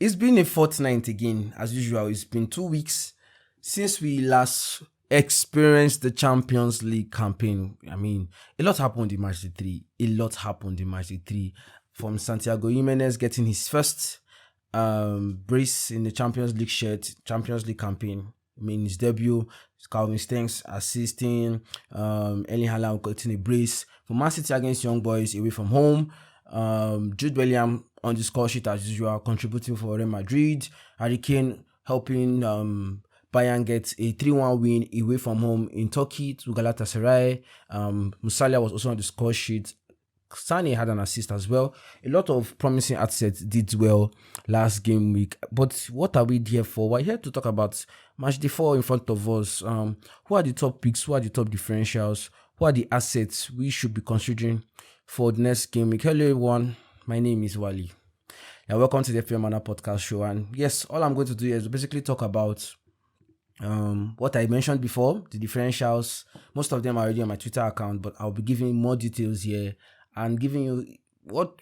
It's been a fortnight again, as usual. It's been 2 weeks since we last experienced the Champions League campaign. I mean, a lot happened in Matchday 3. A lot happened in Matchday 3. From Santiago Jimenez getting his first brace in the Champions League Champions League campaign. I mean, his debut, Calvin Stengs assisting, Erling Haaland getting a brace. For Man City against Young Boys away from home, Jude Bellingham on the score sheet as usual, contributing for Real Madrid. Harry Kane helping Bayern get a 3-1 win away from home in Turkey to Galatasaray. Musiala was also on the score sheet. Sane had an assist as well. A lot of promising assets did well last game week. But what are we here for? We're here to talk about Matchday 4 in front of us. Who are the top picks? Who are the top differentials? Who are the assets we should be considering for the next game week? Hello everyone, my name is Wally. And welcome to the FPL Manual Podcast show. And yes, all I'm going to do is basically talk about what I mentioned before, the differentials. Most of them are already on my Twitter account, but I'll be giving more details here and giving you what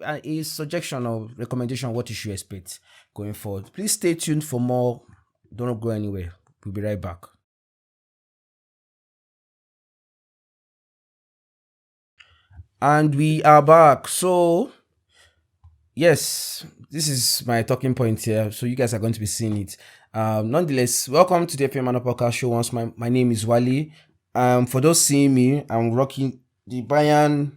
a suggestion or recommendation what you should expect going forward. Please stay tuned for more. Don't go anywhere. We'll be right back. And we are back. So yes, this is my talking point here. So you guys are going to be seeing it. Nonetheless, welcome to the FPL Manual Podcast show. Once my name is Wally. For those seeing me, I'm rocking the Bayern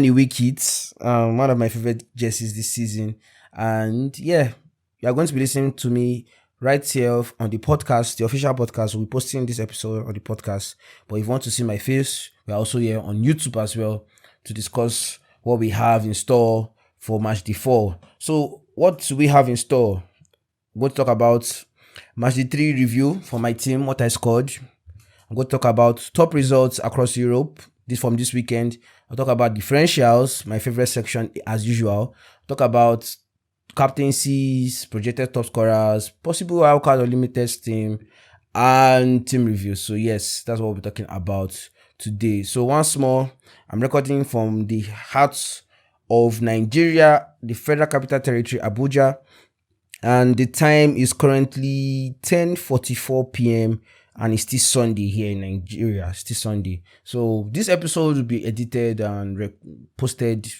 away kits, one of my favorite jerseys this season. And yeah, you are going to be listening to me right here on the podcast, the official podcast. We'll be posting this episode on the podcast. But if you want to see my face, we're also here on YouTube as well to discuss what we have in store for Matchday 4. So what do we have in store? I'm going to talk about Matchday 3 review for my team, what I scored. I'm going to talk about top results across Europe from this weekend. I'll talk about differentials, my favorite section as usual. Talk about captaincies, projected top scorers, possible wildcard or limited team, and team reviews. So yes, that's what we'll be talking about today. So once more, I'm recording from the heart of Nigeria, the Federal Capital Territory, Abuja, and the time is currently 10:44 p.m. and it's still Sunday here in Nigeria. It's still Sunday. So this episode will be edited and posted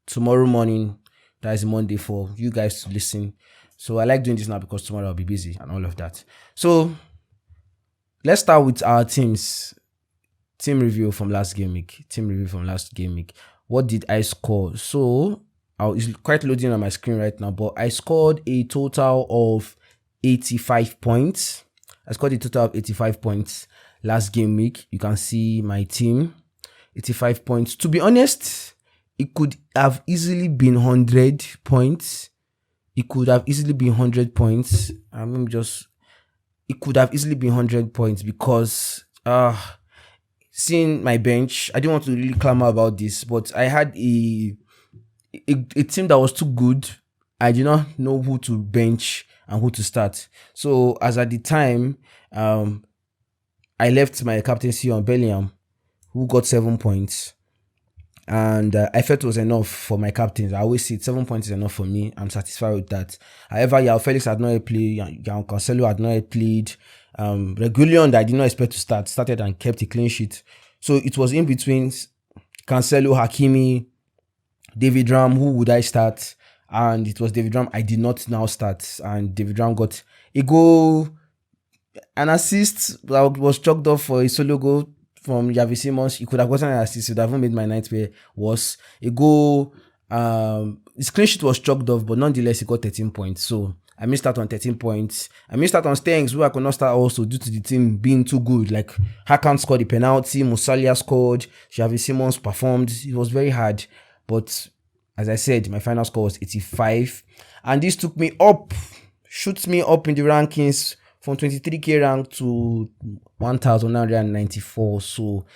tomorrow morning. That is Monday for you guys to listen. So I like doing this now because tomorrow I'll be busy and all of that. So let's start with our team review from last game week. What did I score? So it's quite loading on my screen right now, but I scored a total of 85 points. I scored a total of 85 points last game week. You can see my team, 85 points. To be honest, it could have easily been 100 points. It could have easily been 100 points. It could have easily been 100 points because seeing my bench, I didn't want to really clamor about this, but I had a team that was too good. I did not know who to bench and who to start. So as at the time, I left my captaincy on Bellingham, who got 7 points. And I felt it was enough for my captains. I always say 7 points is enough for me. I'm satisfied with that. However, Yao Felix had not yet played. Yao Cancelo had not yet played. Regulion that I did not expect to started and kept a clean sheet. So it was in between Cancelo, Hakimi, David Ram. Who would I start? And it was David Ram I did not now start. And David Ram got a goal, an assist that was chalked off for a solo goal from Javi Simons. He could have gotten an assist. It would have made my nightmare worse. A goal, his clean sheet was chalked off, but nonetheless, he got 13 points. So I missed out on 13 points. I missed out on Stengs, who I could not start also due to the team being too good. Like, Hakan scored the penalty, Musiala scored, Javi Simons performed. It was very hard. But as I said, my final score was 85. And this took me up, shoots me up in the rankings from 23k rank to 1,994. So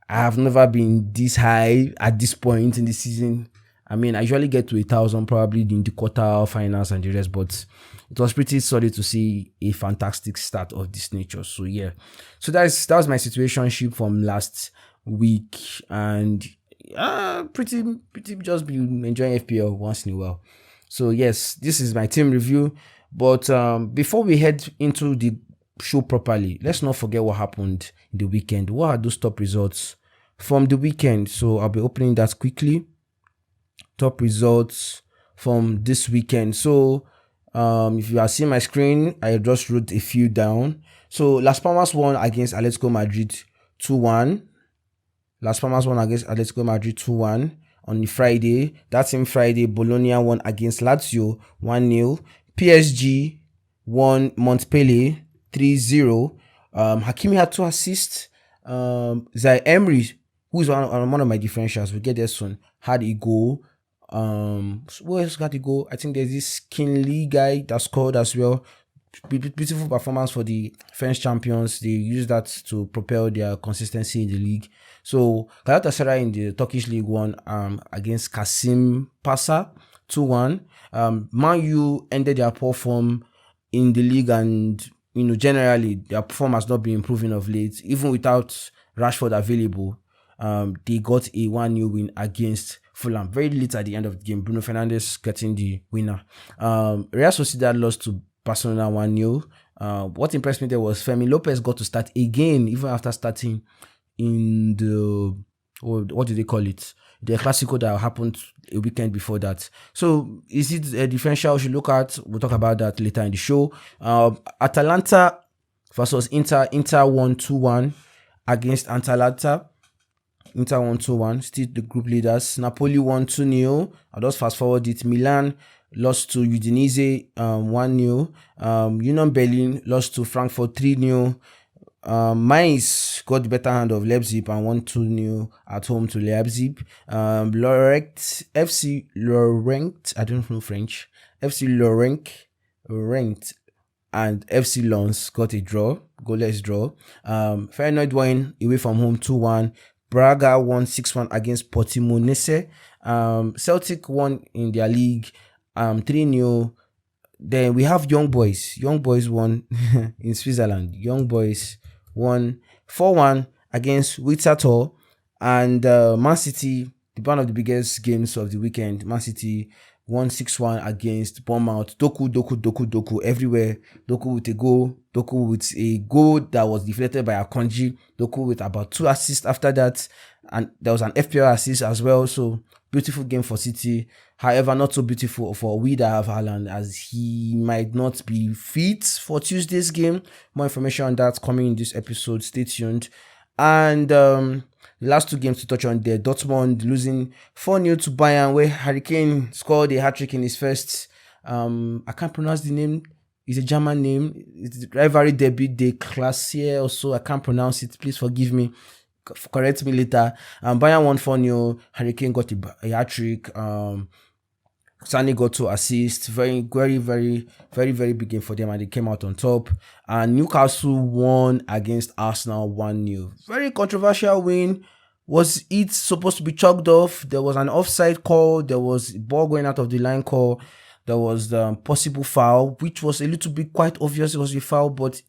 I have never been this high at this point in the season. I mean, I usually get to 1,000 probably in the quarter finals and the rest, but it was pretty solid to see a fantastic start of this nature. So yeah, so that was my situationship from last week, and pretty just be enjoying FPL once in a while. So yes, this is my team review. But before we head into the show properly, let's not forget what happened in the weekend. What are those top results from the weekend? So I'll be opening that quickly. Top results from this weekend. So if you are seeing my screen, I just wrote a few down. So Las Palmas won against Atletico Madrid 2-1. Las Palmas won against Atletico Madrid 2-1 on the Friday. That same Friday, Bologna won against Lazio 1-0. PSG won Montpellier 3-0. Hakimi had 2 assists. Zay Emery, who is one of my differentials, we'll get there soon, had a goal. Who else got a goal? I think there's this Kinley guy that scored as well. Beautiful performance for the French champions. They use that to propel their consistency in the league. So Galatasaray in the Turkish League won against Kasim Pasa 2-1. Man U ended their poor form in the league, and generally their form has not been improving of late. Even without Rashford available, they got a 1-0 win against Fulham. Very late at the end of the game, Bruno Fernandes getting the winner. Real Sociedad lost to Barcelona 1-0. What impressed me there was Fermin Lopez got to start again, even after starting in the, what do they call it? The Clásico that happened a weekend before that. So is it a differential we should look at? We'll talk about that later in the show. Atalanta versus Inter. Inter won 2-1 against Atalanta. Inter won 2-1, still the group leaders. Napoli won 2-0. I'll just fast forward it. Milan lost to Udinese 1-0. Union Berlin lost to Frankfurt 3-0. Mainz got the better hand of Leipzig and won 2-0 at home to Leipzig. FC Lorient, I don't know French. FC Lorient and FC Lens got a draw, goalless draw. Feyenoord won away from home 2-1. Braga won 6-1 against Portimonense. Celtic won in their league 3-0. Then we have Young Boys. Young Boys won in Switzerland. Young Boys won 4-1 against Witzator. And Man City, one of the biggest games of the weekend, Man City won 6-1 against Bournemouth. Doku everywhere. Doku with a goal. Doku with a goal that was deflected by Akonji. Doku with about 2 assists after that. And there was an FPL assist as well. So beautiful game for City. However, not so beautiful for we that have Haaland, as he might not be fit for Tuesday's game. More information on that coming in this episode. Stay tuned. And the last 2 games to touch on there. Dortmund losing 4-0 to Bayern, where Harry Kane scored a hat-trick in his first, I can't pronounce the name. It's a German name. It's the rivalry debut de Classier also. I can't pronounce it. Please forgive me. Correct me later. Bayern won 4-0. Harry Kane got a hat-trick. Sané got 2 assists. Very big game for them, and they came out on top. And Newcastle won against Arsenal 1-0. Very controversial win. Was it supposed to be chalked off? There was an offside call. There was ball going out of the line call. There was the possible foul, which was a little bit quite obvious it was a foul, but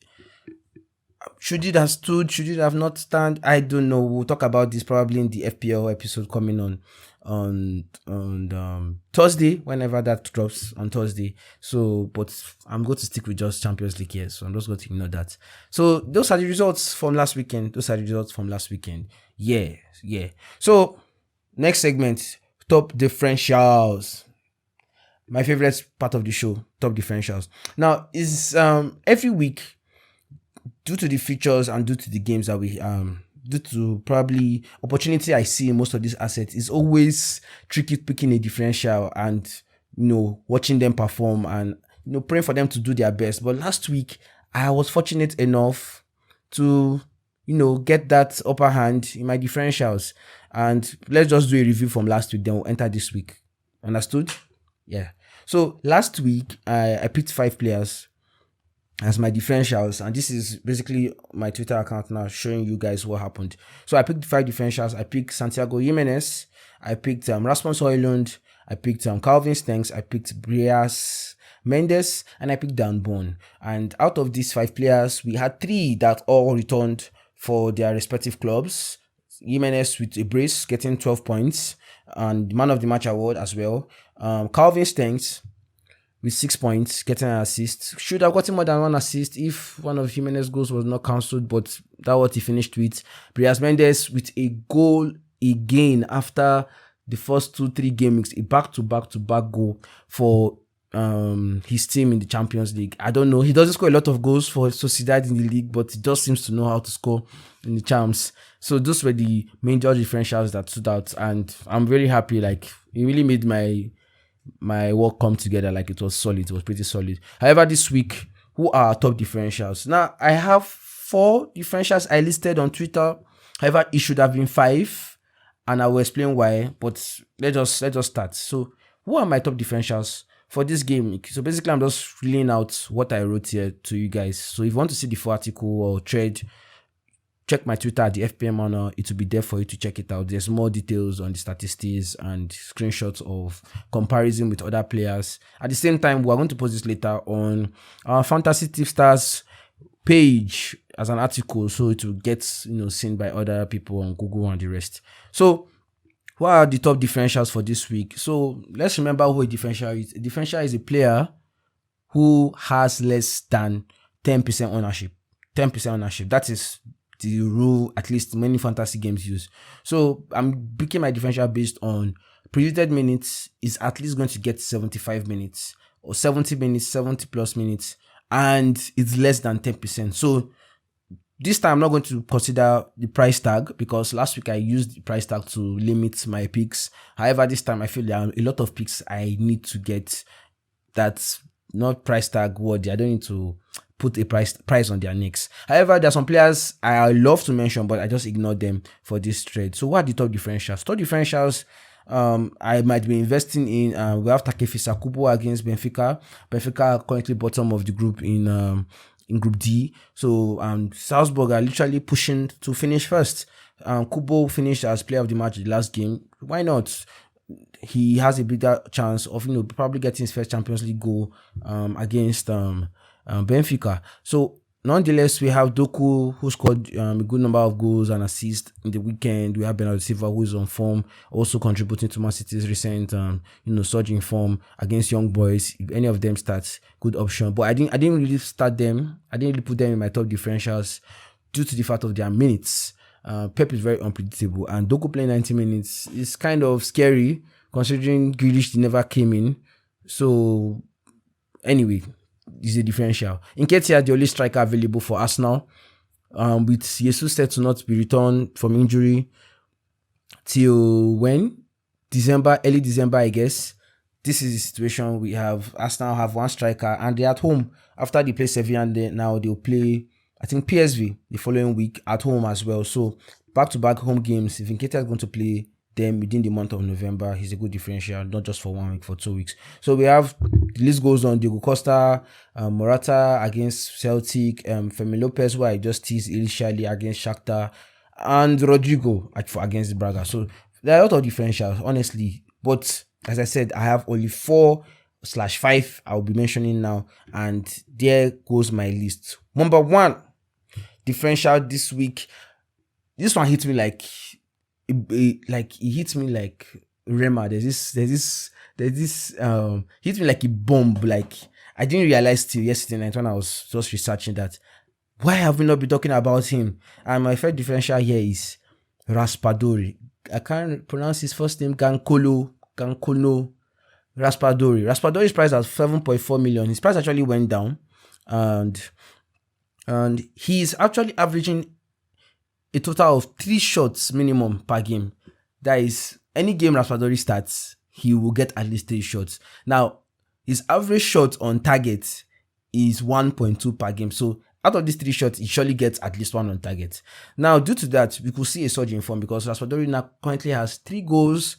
should it have stood? Should it have not stand? I don't know. We'll talk about this probably in the FPL episode coming on Thursday, whenever that drops on Thursday. So, but I'm going to stick with just Champions League here, so I'm just going to ignore that. So those are the results from last weekend. Yeah. So next segment, top differentials. My favorite part of the show, top differentials. Now is every week, due to the features and due to the games that we due to probably opportunity I see in most of these assets, is always tricky picking a differential and watching them perform and praying for them to do their best. But last week I was fortunate enough to get that upper hand in my differentials, and let's just do a review from last week, then we'll enter this week. Understood? Yeah. So last week I picked 5 players as my differentials, and this is basically my Twitter account now showing you guys what happened. So I picked 5 differentials. I picked Santiago Jimenez, I picked Rasmus Højlund, I picked Calvin Stengs, I picked Brias Mendes, and I picked Dan Bone. And out of these 5 players, we had 3 that all returned for their respective clubs. Jimenez with a brace getting 12 points and man of the match award as well. Calvin Stengs with 6 points, getting an assist. Should have gotten more than one assist if one of Jimenez's goals was not cancelled, but that's what he finished with. Brias Mendes with a goal again after the first 2-3 game weeks, a back-to-back goal for his team in the Champions League. I don't know. He doesn't score a lot of goals for Sociedad in the league, but he just seems to know how to score in the Champs. So those were the major differentials that stood out, and I'm very happy. Like, it really made my work come together. Like, it was solid. It was pretty solid. However, this week, who are our top differentials? Now, I have 4 differentials I listed on Twitter. However, it should have been 5, and I will explain why. But let's just start. So, who are my top differentials for this game week? So basically, I'm just reading out what I wrote here to you guys. So if you want to see the full article or thread, check my Twitter at the FPL Manual. It will be there for you to check it out. There's more details on the statistics and screenshots of comparison with other players. At the same time, we're going to post this later on our Fantasy Tipstars page as an article, so it will get seen by other people on Google and the rest. So what are the top differentials for this week? So let's remember who a differential is. A differential is a player who has less than 10% ownership. 10% ownership. That is the rule at least many fantasy games use. So I'm picking my differential based on predicted minutes is at least going to get 75 minutes or 70 minutes, 70 plus minutes, and it's less than 10%. So this time I'm not going to consider the price tag because last week I used the price tag to limit my picks. However, this time I feel there are a lot of picks I need to get that's not price tag worthy. I don't need to put a price on their necks. However, there are some players I love to mention, but I just ignore them for this trade. So what are the top differentials? Top differentials I might be investing in. We have Takefisa Kubo against Benfica. Benfica are currently bottom of the group in Group D. So Salzburg are literally pushing to finish first. Kubo finished as player of the match the last game. Why not? He has a bigger chance of probably getting his first Champions League goal against Benfica. So nonetheless, we have Doku, who scored a good number of goals and assists in the weekend. We have Bernardo Silva, who is on form, also contributing to Man City's recent surge in form against young boys. If any of them starts, good option. But I didn't really start them. I didn't really put them in my top differentials due to the fact of their minutes. Pep is very unpredictable, and Doku playing 90 minutes is kind of scary considering Grealish never came in. So anyway, is a differential. Nketiah, the only striker available for Arsenal, with Jesus said to not be returned from injury till when? Early December, I guess. This is the situation we have. Arsenal have one striker and they're at home. After they play Sevilla, and now they'll play, I think, PSV the following week at home as well. So back-to-back home games. If Nketiah is going to play them within the month of November, he's a good differential, not just for 1 week, for 2 weeks. So we have, the list goes on, Diego Costa, Morata against Celtic, Femi Lopez, who I just teased initially against Shakhtar, and Rodrigo against Braga. So there are a lot of differentials, honestly. But as I said, I have only 4/5 I'll be mentioning now, and there goes my list. Number 1 differential this week. This one hit me like it hit me like Rema. There's this hit me like a bomb. Like, I didn't realize till yesterday night when I was just researching that why have we not been talking about him? And my first differential here is Raspadori. I can't pronounce his first name. Gankono Raspadori. Raspadori is priced at 7.4 million. His price actually went down, and he's actually averaging a total of 3 shots minimum per game. That is, any game Raspadori starts, he will get at least 3 shots. Now, his average shot on target is 1.2 per game. So out of these 3 shots, he surely gets at least 1 on target. Now, due to that, we could see a surge in form because Raspadori now currently has 3 goals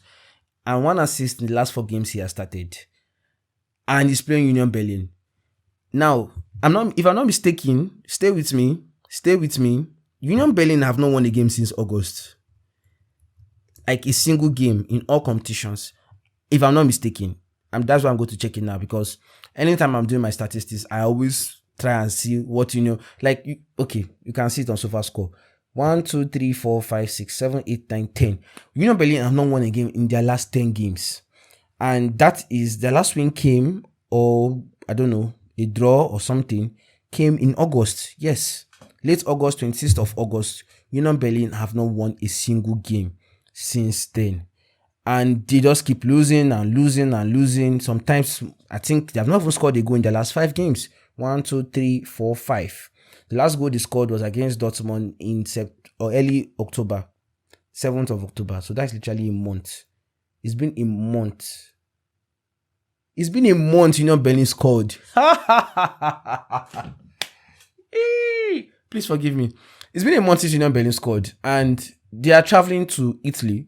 and 1 assist in the last 4 games he has started. And he's playing Union Berlin. Now, if I'm not mistaken, stay with me. Union Berlin have not won a game since August. Like, a single game in all competitions. If I'm not mistaken. That's why I'm going to check it now, because anytime I'm doing my statistics, I always try and see what you can see it on SofaScore. 1, 2, 3, 4, 5, 6, 7, 8, 9, 10. Union Berlin have not won a game in their last 10 games. And that is, the last win came or I don't know, a draw or something came in August. Yes, late August, 26th of August. Union Berlin have not won a single game since then. And they just keep losing and losing and losing. Sometimes, I think they have not even scored a goal in the last 5 games. 1, 2, 3, 4, 5. The last goal they scored was against Dortmund in early October. 7th of October. So that's literally a month. It's been a month. Union Berlin scored. Please forgive me. It's been a month since Union Berlin scored. And they are traveling to Italy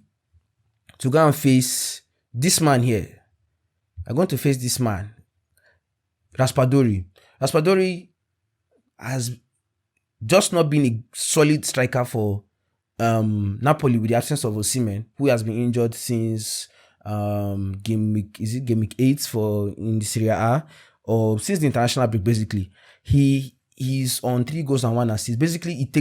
to go and face this man here. I'm going to face this man, Raspadori. Raspadori has just not been a solid striker for Napoli with the absence of Osimhen, who has been injured since game week 8 in the Serie A, or since the international break. Basically, he's on 3 goals and 1 assist. Basically, it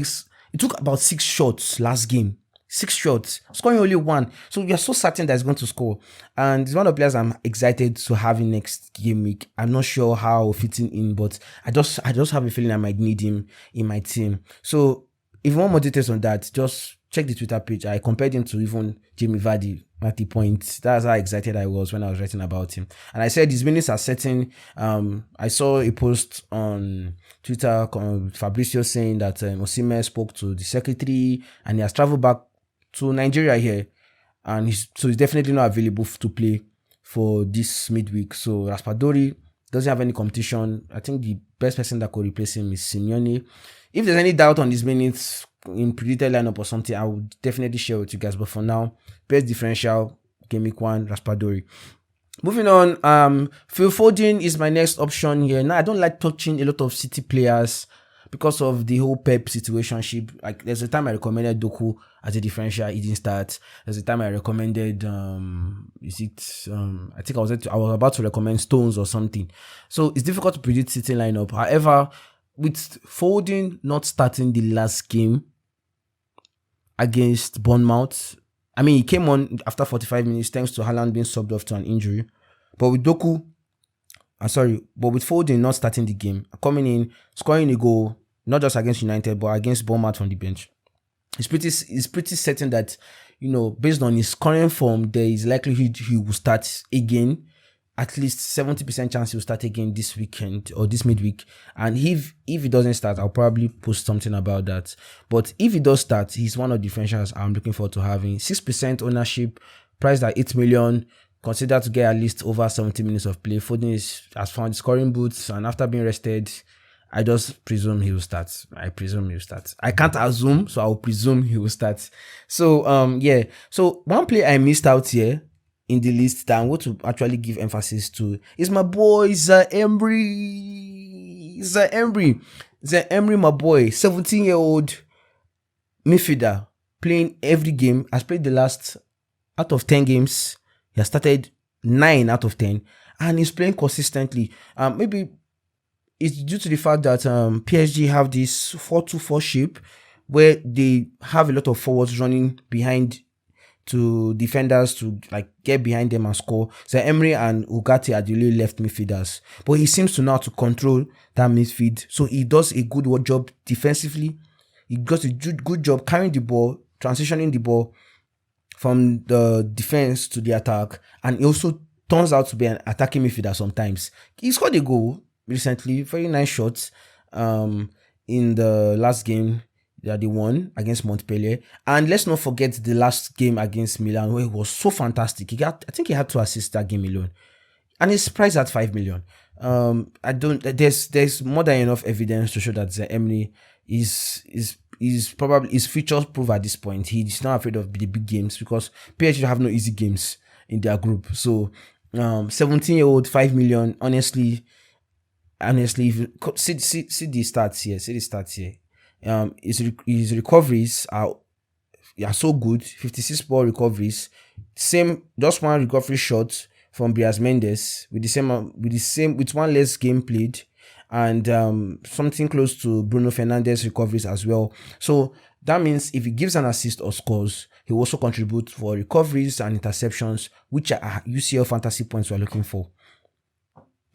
took about 6 shots last game. 6 shots, scoring only 1. So we are so certain that he's going to score. And it's one of the players I'm excited to have in next game week. I'm not sure how fitting in, but I just have a feeling I might need him in my team. So if you want more details on that, just check the Twitter page. I compared him to even Jamie Vardy at the point. That's how excited I was when I was writing about him. And I said his minutes are certain. I saw a post on Twitter, Fabrizio, saying that Osimhen spoke to the secretary and he has traveled back to Nigeria here, and he's definitely not available to play for this midweek. So Raspadori doesn't have any competition. I think the best person that could replace him is Simeone. If there's any doubt on his minutes in predicted lineup or something, I would definitely share with you guys. But for now, best differential, game week 1, Raspadori. Moving on, Phil Foden is my next option here. Now, I don't like touching a lot of City players because of the whole Pep situationship. Like, there's a time I recommended Doku as a differential, he didn't start. There's a time I recommended, I think I was about to recommend Stones or something. So it's difficult to predict City lineup. However, with Foden not starting the last game against Bournemouth, I mean, he came on after 45 minutes thanks to Haaland being subbed off to an injury. But with with Foden not starting the game, coming in, scoring a goal, not just against United, but against Bournemouth on the bench, it's pretty certain that, based on his current form, there is likelihood he will start again. At least 70% chance he will start again this weekend or this midweek. And if he doesn't start, I'll probably post something about that. But if he does start, he's one of the differentials I'm looking forward to having. 6% ownership, priced at 8 million. Consider to get at least over 70 minutes of play. Foden has found scoring boots, and after being rested, I just presume he will start. I can't assume, so I'll presume he will start. So, So one player I missed out here in the list that I want to actually give emphasis to is my boy Zaire Emery. Zaire Emery, my boy, 17-year-old midfielder, playing every game. Has played the last out of 10 games. He has started 9 out of 10, and he's playing consistently. Maybe it's due to the fact that PSG have this 4-2-4 shape where they have a lot of forwards running behind to defenders to get behind them and score. So Emery and Ugarte are the only left midfielders, but he seems to know how to control that midfield. So he does a good job defensively. He does a good job carrying the ball, transitioning the ball from the defense to the attack, and he also turns out to be an attacking midfielder sometimes. He scored a goal recently, very nice shots in the last game that they won against Montpellier. And let's not forget the last game against Milan, where he was so fantastic. I think he had 2 assists that game alone, and he's priced at 5 million. There's more than enough evidence to show that Zaire Emery is probably his future proof at this point. He's not afraid of the big games because PSG have no easy games in their group. So 17-year-old, 5 million. Honestly, if you see the stats here. His recoveries are so good. 56 ball recoveries, just 1 recovery shot from Brias Mendes with 1 less game played, and something close to Bruno Fernandes recoveries as well. So that means if he gives an assist or scores, he will also contribute for recoveries and interceptions, which are UCL fantasy points we're looking for.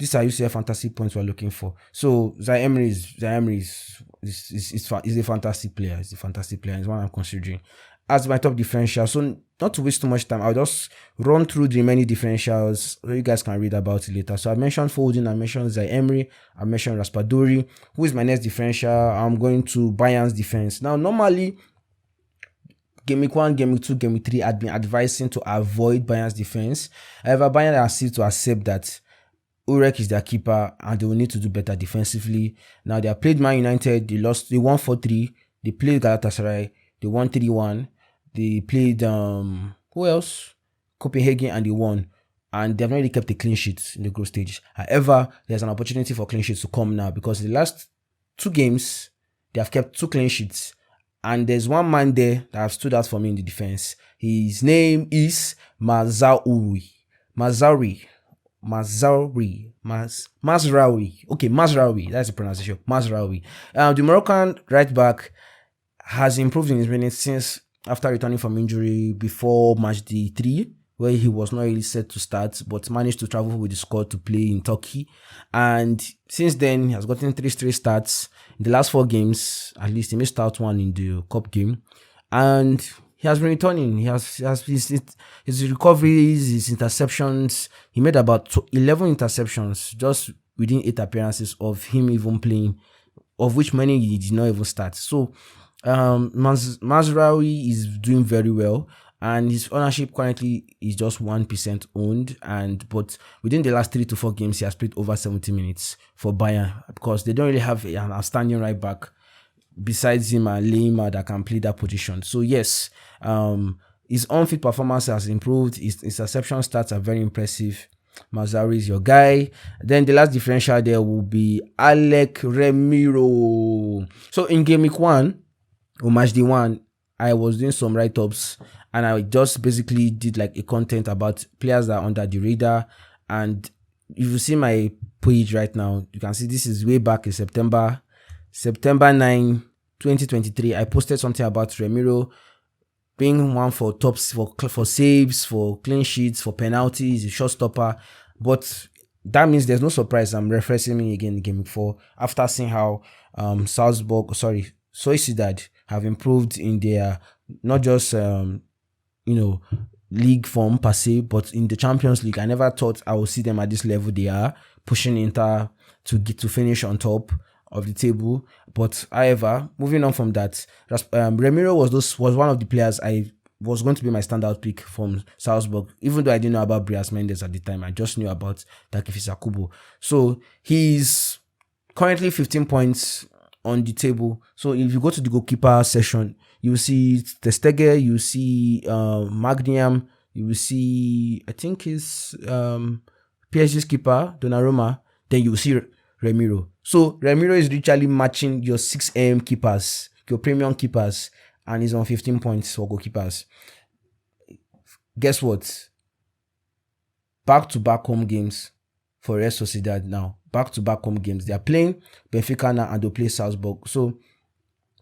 these are UCL fantasy points we're looking for. So Zaire Emery is a fantastic player. He's a fantastic player. He's one I'm considering as my top differential. So not to waste too much time, I'll just run through the many differentials so you guys can read about it later. So I mentioned Foden, I mentioned Zaire Emery, I mentioned Raspadori. Who is my next differential? I'm going to Bayern's defense. Now, normally, Game week 1, game week 2, game week 3, I'd been advising to avoid Bayern's defense. However, Bayern are still to accept that Urek is their keeper and they will need to do better defensively. Now, they have played Man United, they won 4-3. They played Galatasaray, they won 3-1. They played, who else? Copenhagen, and they won. And they've not really kept a clean sheet in the group stage. However, there's an opportunity for clean sheets to come now because in the last 2 games, they have kept 2 clean sheets. And there's one man there that have stood out for me in the defense. His name is Mazraoui. Okay, Mazraoui. That's the pronunciation. Mazraoui. The Moroccan right back has improved in his minutes since after returning from injury before Matchday 3, where he was not really set to start, but managed to travel with the squad to play in Turkey. And since then, he has gotten 3 straight starts. In the last 4 games, at least he missed out one in the cup game. And he has been returning. He has his recoveries, his interceptions. He made about 11 interceptions just within 8 appearances of him even playing, of which many he did not even start. So, Mazraoui is doing very well. And his ownership currently is just 1% owned. But within the last 3 to 4 games, he has played over 70 minutes for Bayern because they don't really have an outstanding right back besides him and Lima that can play that position. So yes, his on-field performance has improved. His interception stats are very impressive. Mazraoui is your guy. Then the last differential there will be Alec Remiro. So in game week 1, or Matchday 1, I was doing some write-ups and I just basically did like a content about players that are under the radar. And if you see my page right now, you can see this is way back in September 9, 2023. I posted something about Remiro being one for tops, for saves, for clean sheets, for penalties, a shot stopper. But that means there's no surprise I'm referencing him again in game week 4 after seeing how Sociedad have improved in their not just league form per se, but in the Champions League. I never thought I would see them at this level they are, pushing Inter to finish on top of the table. But however, moving on from that, Remiro was one of the players I was going to be my standout pick from Salzburg, even though I didn't know about Brias Mendes at the time. I just knew about Takefusa Kubo. So he's currently 15 points on the table. So if you go to the goalkeeper section, you will see Testege, you will see Magnum, you will see, I think it's PSG's keeper, Donnarumma, then you will see Remiro. So Remiro is literally matching your 6am keepers, your premium keepers, and he's on 15 points for goalkeepers. Guess what? Back-to-back home games for Real Sociedad now. Back-to-back home games. They are playing Benfica now and they'll play Salzburg. So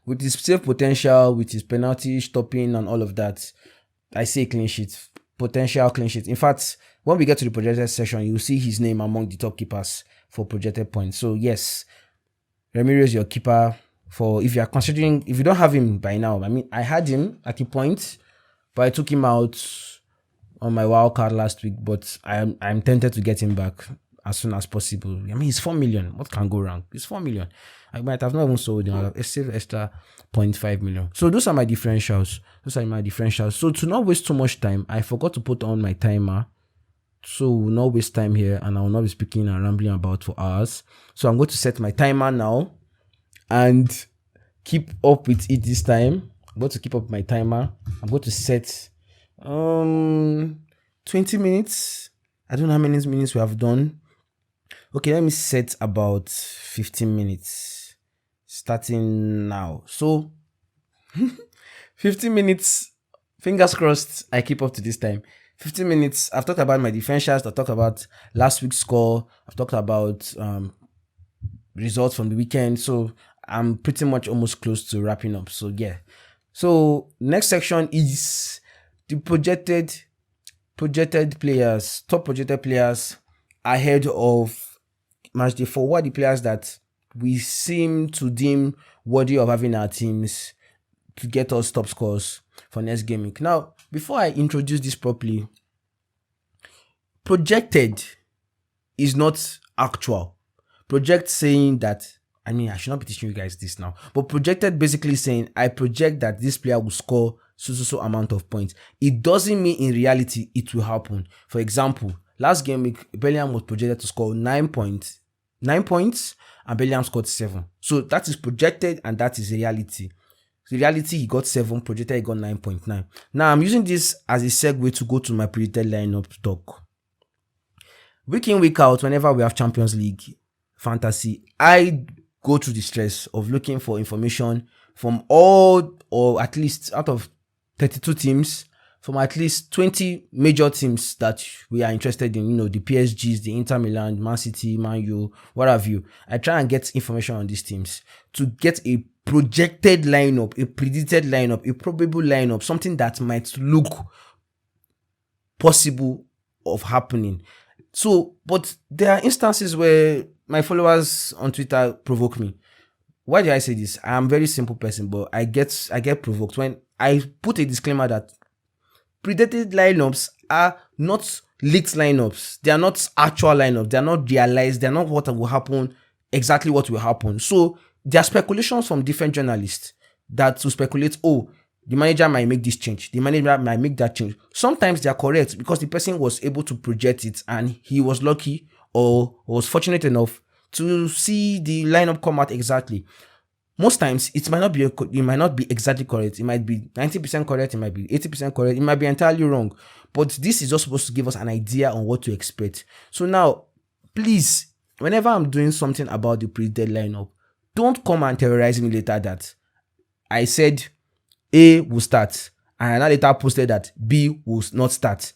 with his save potential, with his penalty stopping and all of that, I say clean sheet. Potential clean sheet. In fact, when we get to the projected section, you'll see his name among the top keepers for projected points. So yes, Remiro is your keeper for, if you are considering, if you don't have him by now. I mean, I had him at a point, but I took him out on my wild card last week, but I'm tempted to get him back as soon as possible. I mean, he's 4 million. What can go wrong? He's 4 million. I might have not even sold him. I'll save extra 0.5 million. So those are my differentials. So to not waste too much time, I forgot to put on my timer. So we'll not waste time here and I will not be speaking and rambling about for hours. So I'm going to set my timer now and keep up with it this time. I'm going to keep up my timer. I'm going to set 20 minutes. I don't know how many minutes we have done. Okay, let me set about 15 minutes starting now. So 15 minutes, fingers crossed I keep up to this time. 15 minutes, I've talked about my differentials, I've talked about last week's score, I've talked about results from the weekend. So I'm pretty much almost close to wrapping up. So yeah. So next section is the projected players, top projected players ahead of Matchday 4, what are the players that we seem to deem worthy of having our teams to get us top scores for next game week? Now, before I introduce this properly, projected is not actual. Project saying that, I should not be teaching you guys this now, but projected basically saying I project that this player will score so amount of points. It doesn't mean in reality it will happen. For example, last game week, Bellingham was projected to score 9 points, and Bellingham scored 7. So that is projected and that is reality. The reality, he got 7, projected he got 9.9. Now I'm using this as a segue to go to my predicted lineup talk. Week in, week out, whenever we have Champions League fantasy, I go through the stress of looking for information from all, or at least out of 32 teams, from at least 20 major teams that we are interested in, the PSGs, the Inter Milan, Man City, Man U, what have you. I try and get information on these teams to get a projected lineup, a predicted lineup, a probable lineup, something that might look possible of happening. So, but there are instances where my followers on Twitter provoke me. Why do I say this? I am a very simple person, but I get provoked when I put a disclaimer that predicted lineups are not leaked lineups. They are not actual lineups. They are not realized. They are not what will happen, exactly what will happen. So there are speculations from different journalists that will speculate, the manager might make this change. The manager might make that change. Sometimes they are correct because the person was able to project it and he was lucky or was fortunate enough to see the lineup come out exactly. Most times it might not be exactly correct. It might be 90% correct. It might be 80% correct. It might be entirely wrong. But this is just supposed to give us an idea on what to expect. So now, please, whenever I'm doing something about the predicted lineup, don't come and terrorize me later that I said A will start and I later posted that B will not start.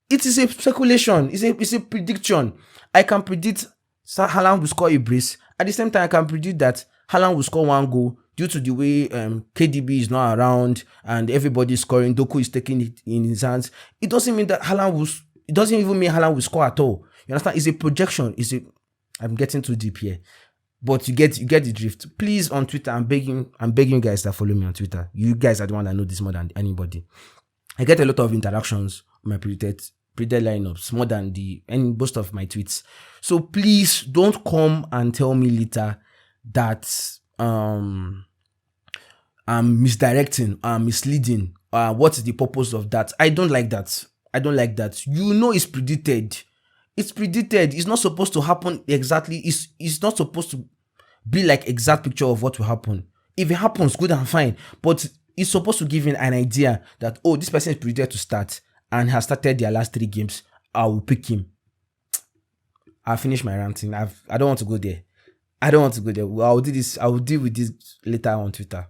It is a speculation. It's a prediction. I can predict Haaland will score a brace. At the same time, I can predict that Haaland will score 1 goal due to the way KDB is not around and everybody is scoring. Doku is taking it in his hands. It doesn't mean that it doesn't even mean Haaland will score at all. You understand? It's a projection. I'm getting too deep here. But you get the drift. Please, on Twitter, I'm begging you guys that follow me on Twitter. You guys are the one that know this more than anybody. I get a lot of interactions on my predicted lineups, more than most of my tweets. So please don't come and tell me later that I'm misdirecting, I'm misleading. What is the purpose of that? I don't like that. It's predicted. It's predicted. It's not supposed to happen exactly. It's not supposed to be like exact picture of what will happen. If it happens, good and fine. But it's supposed to give you an idea that, this person is predicted to start and has started their last 3 games. I will pick him. I'll finish my ranting. I don't want to go there. Well, I'll deal with this later on Twitter.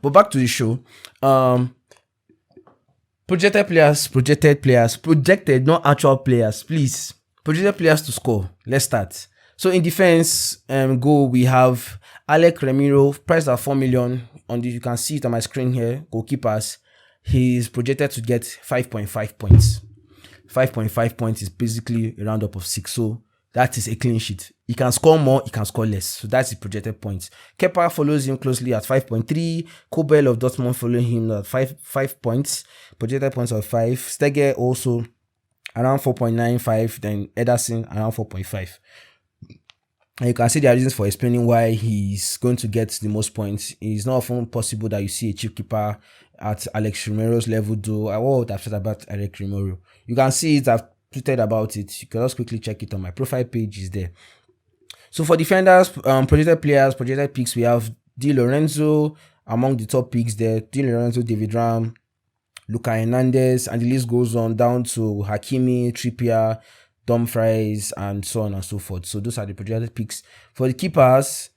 But back to the show. Projected players, not actual players, please. Projected players to score. Let's start. So in defense, goal, we have Alec Remiro, priced at 4 million. You can see it on my screen here. Goalkeepers. He's projected to get 5.5 points. 5.5 points is basically a roundup of 6. So that is a clean sheet. He can score more, he can score less. So that's his projected points. Kepa follows him closely at 5.3. Kobel of Dortmund following him at 5 points. Projected points of 5. Stege also around 4.95. Then Ederson around 4.5. And you can see there are reasons for explaining why he's going to get the most points. It's not often possible that you see a cheap keeper at Alex Remiro's level, though. I would have said about Alex Remiro. You can see it. I've tweeted about it. You can just quickly check it on my profile page. Is there. So for defenders, projected players, projected picks, we have Di Lorenzo among the top picks there. Di Lorenzo, David Ram, Luka Hernandez, and the list goes on down to Hakimi, Trippier, Dumfries, and so on and so forth. So those are the projected picks for the keepers.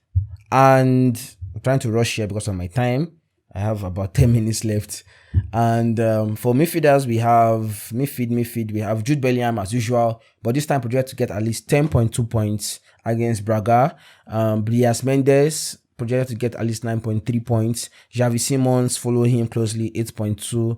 And I'm trying to rush here because of my time. I have about 10 minutes left. And for midfielders, we have midfield. We have Jude Bellingham as usual, but this time projected to get at least 10.2 points against Braga. Brias Mendes projected to get at least 9.3 points. Xavi Simons follow him closely, 8.2.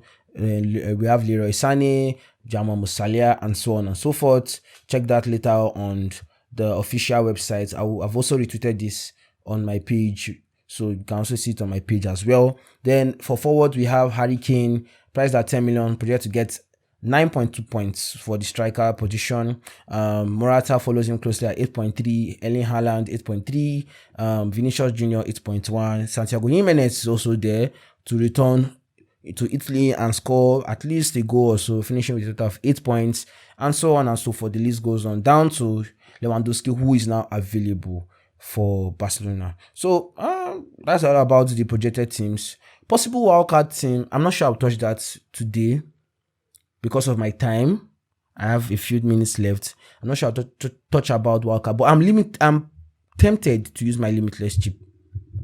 We have Leroy Sané, Jamal Musiala, and so on and so forth. Check that later on the official website. I've also retweeted this on my page, so you can also see it on my page as well. Then for forward, we have Harry Kane, priced at 10 million, projected to get 9.2 points for the striker position. Morata follows him closely at 8.3, Erling Haaland 8.3, Vinicius Jr. 8.1. Santiago Jimenez is also there to return to Italy and score at least a goal or so, finishing with a total of 8 points, and so on and so forth. The list goes on down to Lewandowski, who is now available for Barcelona. So that's all about the projected teams. Possible wildcard team, I'm not sure I'll touch that today because of my time. I have a few minutes left. I'm not sure I'll touch about wildcard, but I'm tempted to use my limitless chip.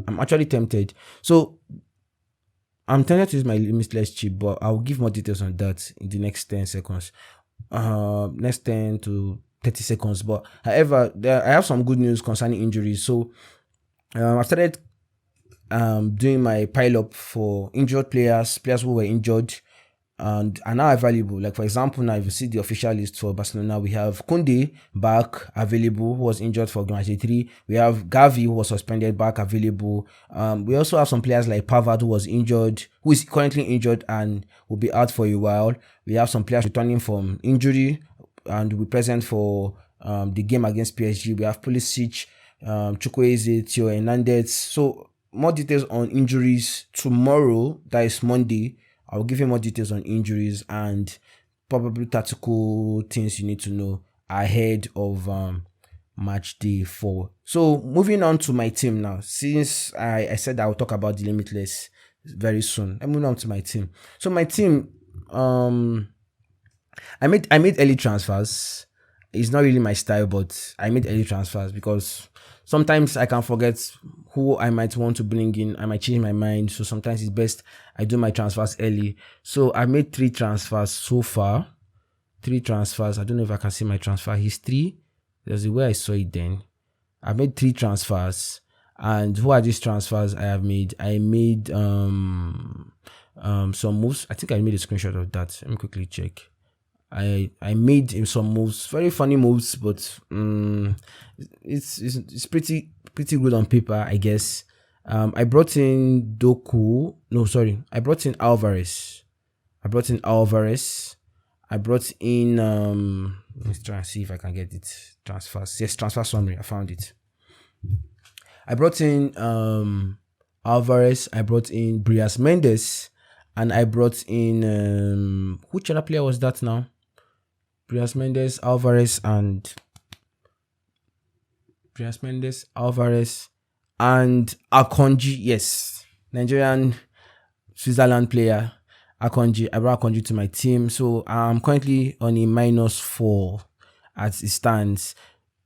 I'm actually tempted. So I'm tempted to use my limitless chip, but I'll give more details on that in the next 10 seconds. Next 10 to 30 seconds. But however, I have some good news concerning injuries. So I started doing my pile-up for injured players who were injured and are now available. Like, for example, now if you see the official list for Barcelona, we have Koundé back available, who was injured for Game 3. We have Gavi, who was suspended, back available. We also have some players like Pavard, who is currently injured and will be out for a while. We have some players returning from injury and will be present for the game against PSG. We have Pulisic, Chukwueze, Theo Hernandez. So more details on injuries tomorrow, that is Monday. I'll give you more details on injuries and probably tactical things you need to know ahead of match day 4. So moving on to my team now. Since I said I'll talk about the limitless very soon, I'm moving on to my team. So my team, I made early transfers. It's not really my style, but I made early transfers because sometimes I can forget who I might want to bring in. I might change my mind. So sometimes it's best I do my transfers early. So I made 3 transfers so far. 3 transfers. I don't know if I can see my transfer history. There's the way I saw it then. I made 3 transfers. And who are these transfers I have made? I made some moves. I think I made a screenshot of that. Let me quickly check. I made some moves, very funny moves, but it's pretty good on paper, I guess. I brought in I brought in Alvarez. I brought in let's try and see if I can get it. Transfers. Yes, transfer summary. I found it. I brought in Alvarez. I brought in Brias Mendes, and I brought in which other player was that now? Brias Mendes, Alvarez, and Akonji. Yes, Nigerian Switzerland player Akonji. I brought Akonji to my team, so I'm currently on a -4 as it stands.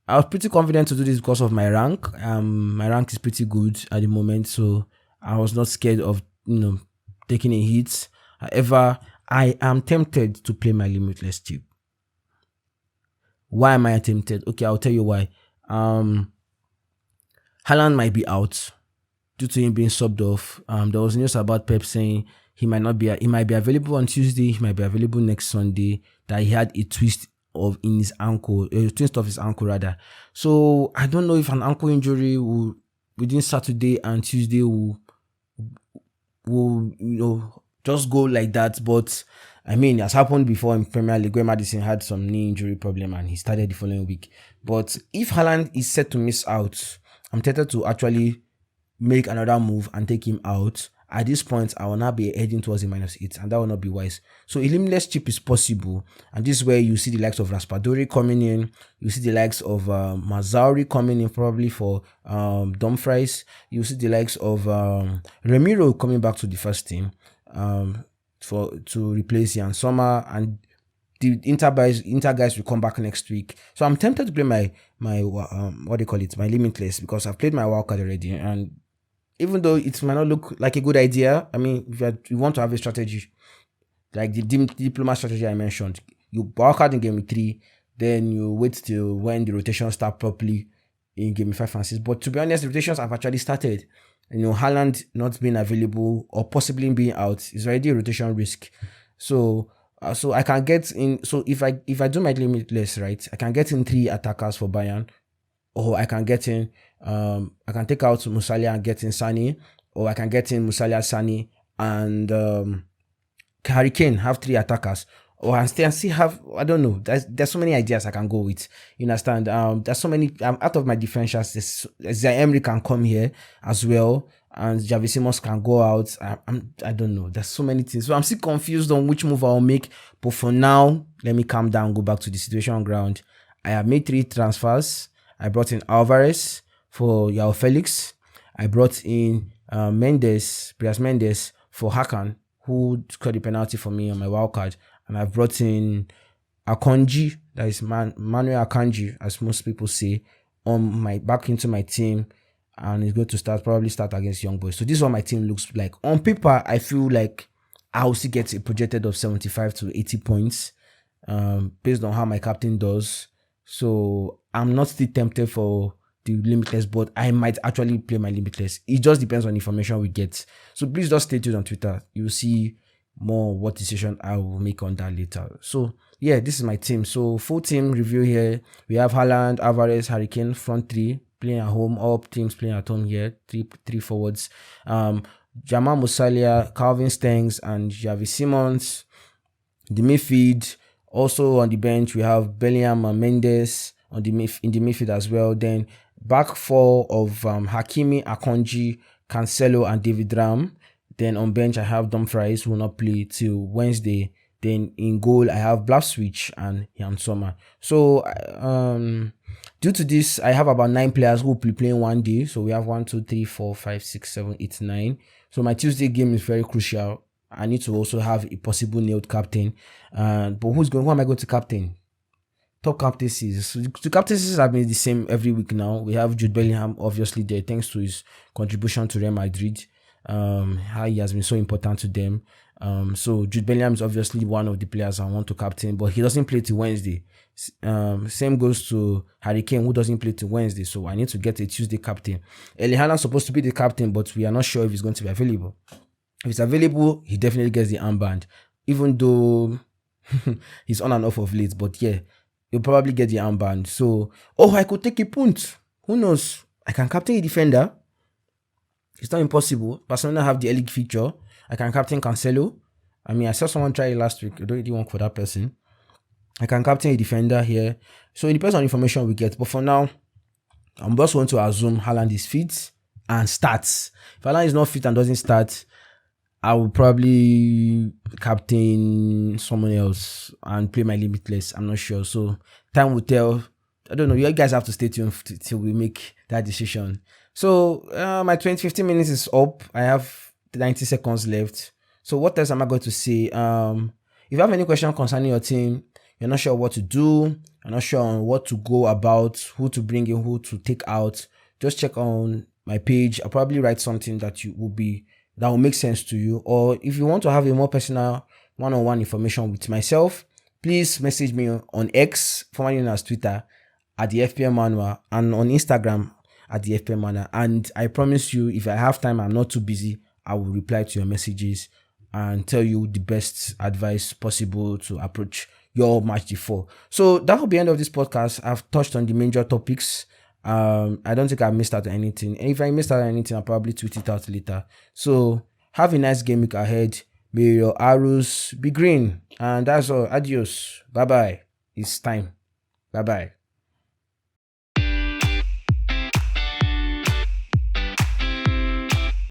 I was pretty confident to do this because of my rank. My rank is pretty good at the moment, so I was not scared of taking a hit. However, I am tempted to play my limitless chip. Why am I tempted? Okay, I'll tell you why. Haaland might be out due to him being subbed off. There was news about Pep saying he might be available on Tuesday, he might be available next Sunday, that he had a twist of his ankle rather. So I don't know if an ankle injury within Saturday and Tuesday will just go like that. But I mean, it has happened before in Premier League where Madison had some knee injury problem and he started the following week. But if Haaland is set to miss out, I'm tempted to actually make another move and take him out. At this point, I will not be heading towards a -8, and that will not be wise. So a limitless chip is possible, and this is where you see the likes of Raspadori coming in. You see the likes of Mazauri coming in probably for Dumfries. You see the likes of Ramiro coming back to the first team to replace Jan Sommer, and the Inter guys will come back next week. So I'm tempted to play my my limitless, because I've played my wildcard already, and even though it might not look like a good idea, I mean, if you want to have a strategy, like the diploma strategy I mentioned, you wildcard in game 3, then you wait till when the rotations start properly in game 5 and 6. But to be honest, the rotations have actually started. Haaland not being available or possibly being out is already a rotation risk. So I can get in. So if I do my limitless right, I can get in 3 attackers for Bayern, or I can get in, I can take out Musalia and get in Sani, or I can get in Musalia, Sani, and Harry Kane, have 3 attackers. Or I still have, I don't know. There's so many ideas I can go with. You understand? There's so many. Out of my differentials, Emery can come here as well, and Javi Simons can go out. I don't know. There's so many things. So I'm still confused on which move I'll make. But for now, let me calm down. Go back to the situation on ground. I have made 3 transfers. I brought in Alvarez for Yao Felix. I brought in Prias Mendes for Hakan, who scored the penalty for me on my wild card. And I've brought in Akanji, that is Manuel Akanji, as most people say, back into my team, and he's going to probably start against Young Boys. So this is what my team looks like. On paper, I feel like I will still get a projected of 75 to 80 points, based on how my captain does. So I'm not still tempted for the limitless, but I might actually play my limitless. It just depends on the information we get. So please just stay tuned on Twitter. You'll see more what decision I will make on that later. So yeah, this is my team. So full team review here. We have Haaland, Alvarez, Harry Kane, front 3 playing at home. All teams playing at home here. Three forwards. Jamal Musiala, Calvin Stengs, and Javi Simons. The midfield. Also on the bench we have Bellingham and Mendes in the midfield as well. Then back 4 of Hakimi, Akanji, Cancelo, and David Ram. Then on bench, I have Dumfries, who will not play till Wednesday. Then in goal, I have Blaswich and Jan Sommer. So, due to this, I have about 9 players who will be playing one day. So we have 1, 2, 3, 4, 5, 6, 7, 8, 9. So my Tuesday game is very crucial. I need to also have a possible nailed captain. But who am I going to captain? Top captaincies. So the captaincies have been the same every week now. We have Jude Bellingham, obviously, there, thanks to his contribution to Real Madrid. How he has been so important to them. So Jude Bellingham is obviously one of the players I want to captain, but he doesn't play till Wednesday. Same goes to Harry Kane, who doesn't play till Wednesday. So I need to get a Tuesday captain. Erling Haaland is supposed to be the captain, but we are not sure if he's going to be available. If he's available, he definitely gets the armband, even though he's on and off of late. But yeah, he'll probably get the armband. So, I could take a punt. Who knows? I can captain a defender. It's not impossible. Barcelona have the league feature. I can captain Cancelo. I saw someone try it last week. I don't really want for that person. I can captain a defender here. So it depends on the information we get. But for now, I'm just going to assume Haaland is fit and starts. If Haaland is not fit and doesn't start, I will probably captain someone else and play my limitless. I'm not sure. So time will tell. I don't know. You guys have to stay tuned till we make that decision. So my 15 minutes is up. I have 90 seconds left. So what else am I going to say? If you have any question concerning your team, you're not sure what to do, you're not sure on what to go about, who to bring in, who to take out, just check on my page. I'll probably write something that will make sense to you. Or if you want to have a more personal one-on-one information with myself, please message me on X, formerly known as Twitter, at the FPL Manual, and on Instagram at the FPL Manual. And I promise you, if I have time, I'm not too busy, I will reply to your messages and tell you the best advice possible to approach your Matchday 4. So that will be the end of this podcast. I've touched on the major topics. I don't think I missed out on anything. And if I missed out on anything, I'll probably tweet it out later. So have a nice game week ahead. May your arrows be green. And that's all. Adios. Bye-bye. It's time. Bye-bye.